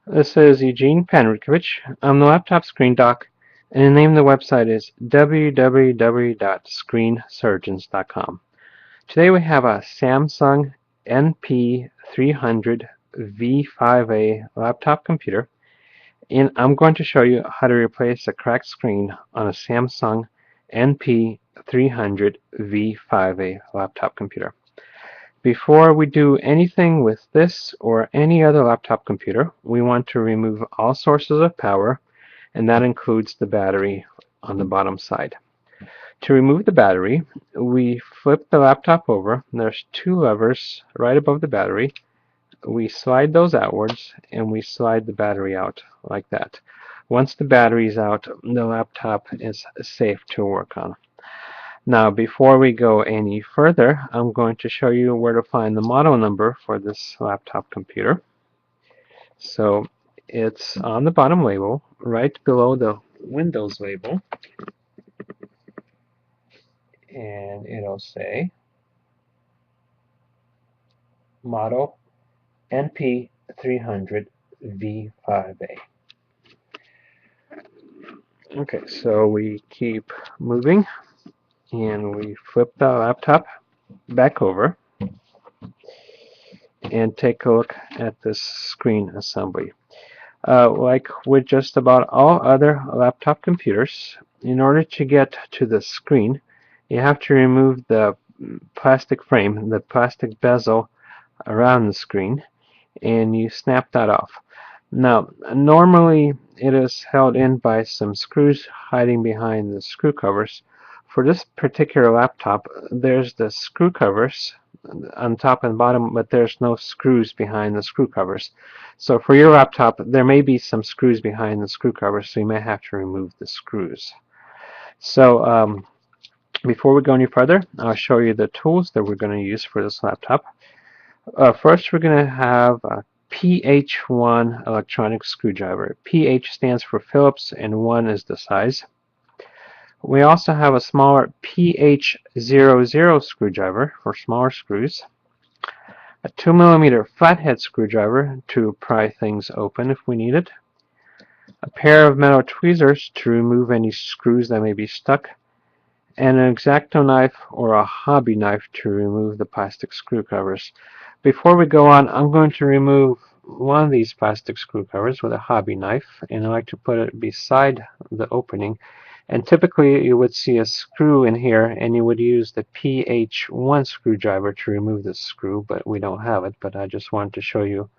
This is Eugene Panrikovich. I'm the laptop screen doc, and the name of the website is www.screensurgeons.com. Today we have a Samsung NP3005Va laptop computer, and I'm going to show you how to replace a cracked screen on a Samsung NP3005Va laptop computer. Before we do anything with this or any other laptop computer, we want to remove all sources of power, and that includes the battery on the bottom side. To remove the battery, we flip the laptop over, and there's two levers right above the battery. We slide those outwards, and we slide the battery out like that. Once the battery is out, the laptop is safe to work on. Now, before we go any further, I'm going to show you where to find the model number for this laptop computer. So it's on the bottom label, right below the Windows label, and it'll say model NP3005Va. Okay, so we keep moving, and we flip the laptop back over and take a look at this screen assembly. Like with just about all other laptop computers, in order to get to the screen, you have to remove the plastic frame, the plastic bezel around the screen, and you snap that off. Now, normally it is held in by some screws hiding behind the screw covers. For this particular laptop, there's the screw covers on top and bottom, but there's no screws behind the screw covers. So for your laptop, there may be some screws behind the screw covers, so you may have to remove the screws. So before we go any further, I'll show you the tools that we're going to use for this laptop. First, we're going to have a PH1 electronic screwdriver. PH stands for Phillips, and 1 is the size. We also have a smaller PH00 screwdriver for smaller screws. A 2mm flathead screwdriver to pry things open if we need it. A pair of metal tweezers to remove any screws that may be stuck. And an X-Acto knife or a hobby knife to remove the plastic screw covers. Before we go on, I'm going to remove one of these plastic screw covers with a hobby knife, and I like to put it beside the opening. And typically you would see a screw in here, and you would use the PH1 screwdriver to remove this screw, but we don't have it. But I just wanted to show you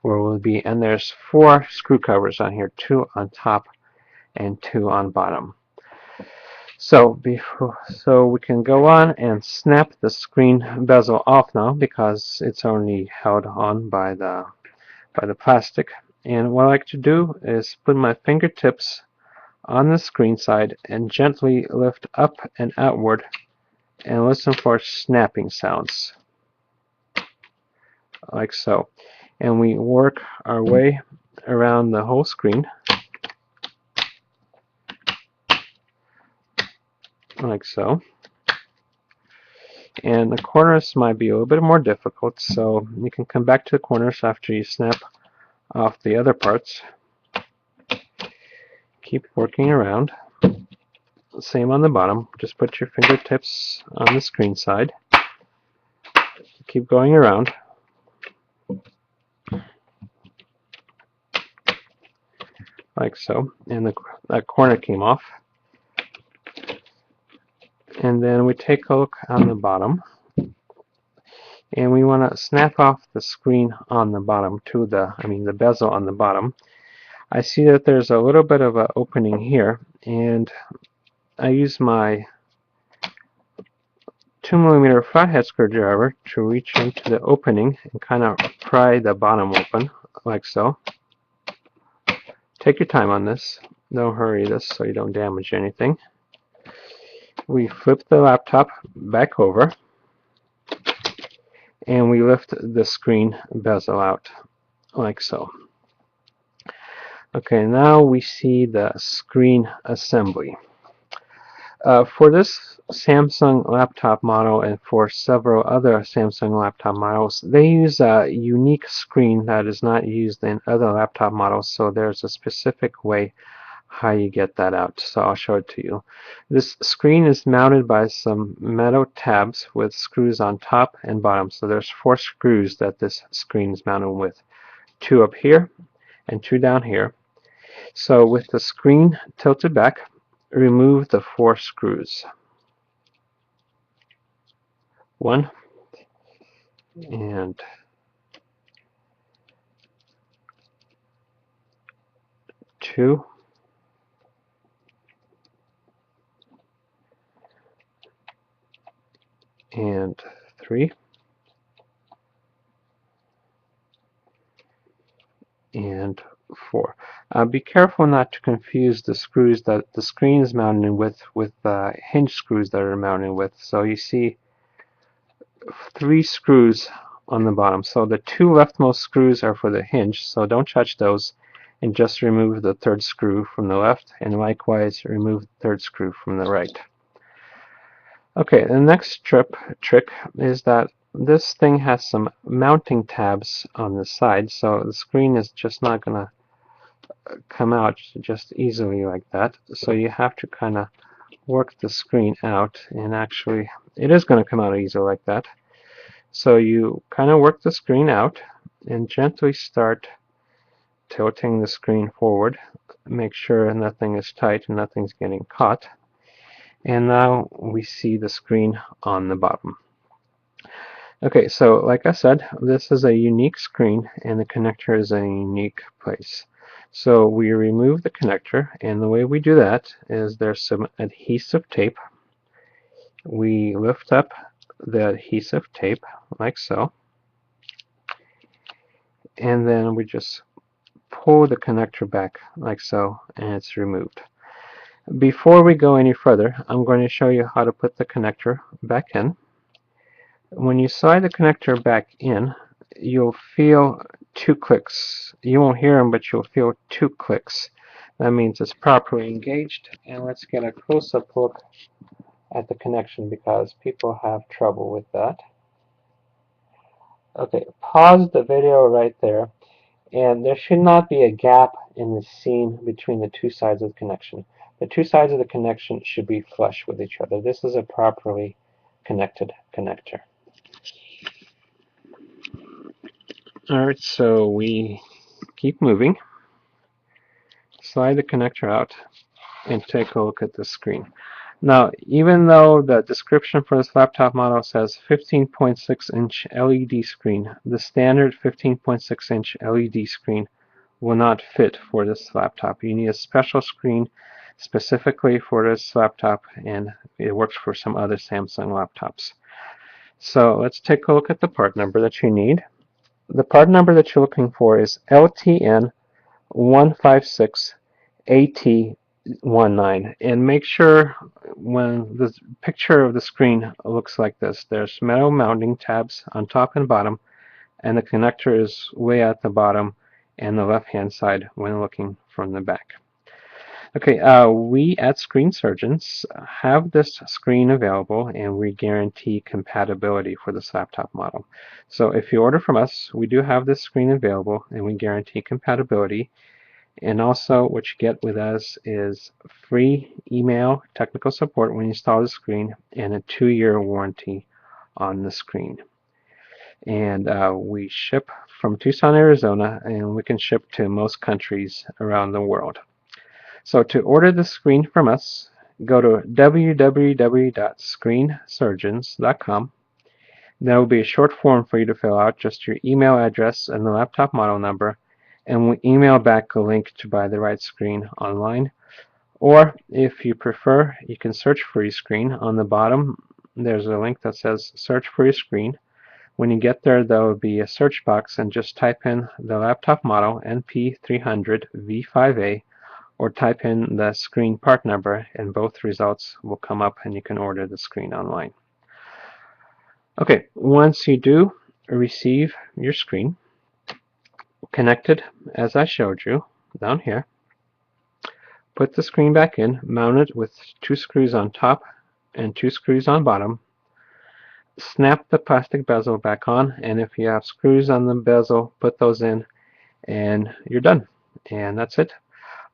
where it will be. And there's 4 screw covers on here, 2 on top and 2 on bottom. So we can go on and snap the screen bezel off now, because it's only held on by the plastic. And what I like to do is put my fingertips on the screen side and gently lift up and outward and listen for snapping sounds, like so. And we work our way around the whole screen, like so. And the corners might be a little bit more difficult, so you can come back to the corners after you snap off the other parts. Keep working around. Same on the bottom. Just put your fingertips on the screen side. Keep going around. Like so. And that corner came off. And then we take a look on the bottom. And we want to snap off the screen on the bottom to the bezel on the bottom. I see that there's a little bit of an opening here, and I use my 2mm flathead screwdriver to reach into the opening and kind of pry the bottom open, like so. Take your time on this. Don't hurry this so you don't damage anything. We flip the laptop back over, and we lift the screen bezel out, like so. Okay, now we see the screen assembly. For this Samsung laptop model and for several other Samsung laptop models, they use a unique screen that is not used in other laptop models, so there's a specific way how you get that out. So I'll show it to you. This screen is mounted by some metal tabs with screws on top and bottom. So there's 4 screws that this screen is mounted with. 2 up here and 2 down here. So with the screen tilted back, remove the 4 screws. 1 and 2 and 3 and 4. Be careful not to confuse the screws that the screen is mounted with the hinge screws that are mounted with. So you see 3 screws on the bottom. So the 2 leftmost screws are for the hinge, so don't touch those, and just remove the 3rd screw from the left, and likewise remove the 3rd screw from the right. Okay, the next trick is that this thing has some mounting tabs on the side, so the screen is just not going to come out just easily like that. So you have to kind of work the screen out, and actually it is going to come out easily like that. So you kind of work the screen out and gently start tilting the screen forward. Make sure nothing is tight and nothing's getting caught. And now we see the screen on the bottom. Okay, so like I said, this is a unique screen and the connector is a unique place. So we remove the connector, and the way we do that is there's some adhesive tape. We lift up the adhesive tape like so, and then we just pull the connector back like so, and it's removed. Before we go any further, I'm going to show you how to put the connector back in. When you slide the connector back in, you'll feel 2 clicks. You won't hear them, but you'll feel 2 clicks. That means it's properly engaged. And let's get a close-up look at the connection because people have trouble with that. Okay, pause the video right there. And there should not be a gap in the seam between the 2 sides of the connection. The 2 sides of the connection should be flush with each other. This is a properly connected connector. Alright, so we keep moving, slide the connector out, and take a look at the screen. Now, even though the description for this laptop model says 15.6-inch LED screen, the standard 15.6-inch LED screen will not fit for this laptop. You need a special screen specifically for this laptop, and it works for some other Samsung laptops. So let's take a look at the part number that you need. The part number that you're looking for is LTN156AT19, and make sure when the picture of the screen looks like this, there's metal mounting tabs on top and bottom, and the connector is way at the bottom and the left hand side when looking from the back. Okay, we at Screen Surgeons have this screen available, and we guarantee compatibility for this laptop model. So if you order from us, we do have this screen available, and we guarantee compatibility. And also what you get with us is free email technical support when you install the screen, and a 2-year warranty on the screen. And we ship from Tucson, Arizona, and we can ship to most countries around the world. So to order the screen from us, go to www.screensurgeons.com. There will be a short form for you to fill out, just your email address and the laptop model number, and we'll email back a link to buy the right screen online. Or if you prefer, you can search for your screen. On the bottom, there's a link that says search for your screen. When you get there, there will be a search box, and just type in the laptop model NP3005Va, or type in the screen part number, and both results will come up and you can order the screen online. Okay, once you do receive your screen connected as I showed you down here, put the screen back in, mount it with 2 screws on top and 2 screws on bottom. Snap the plastic bezel back on, and if you have screws on the bezel, put those in, and you're done. And that's it.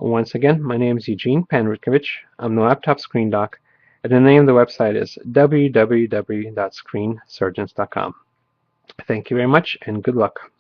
Once again, my name is Eugene Panrutkovich. I'm the laptop screen doc, and the name of the website is www.screensurgeons.com. Thank you very much, and good luck.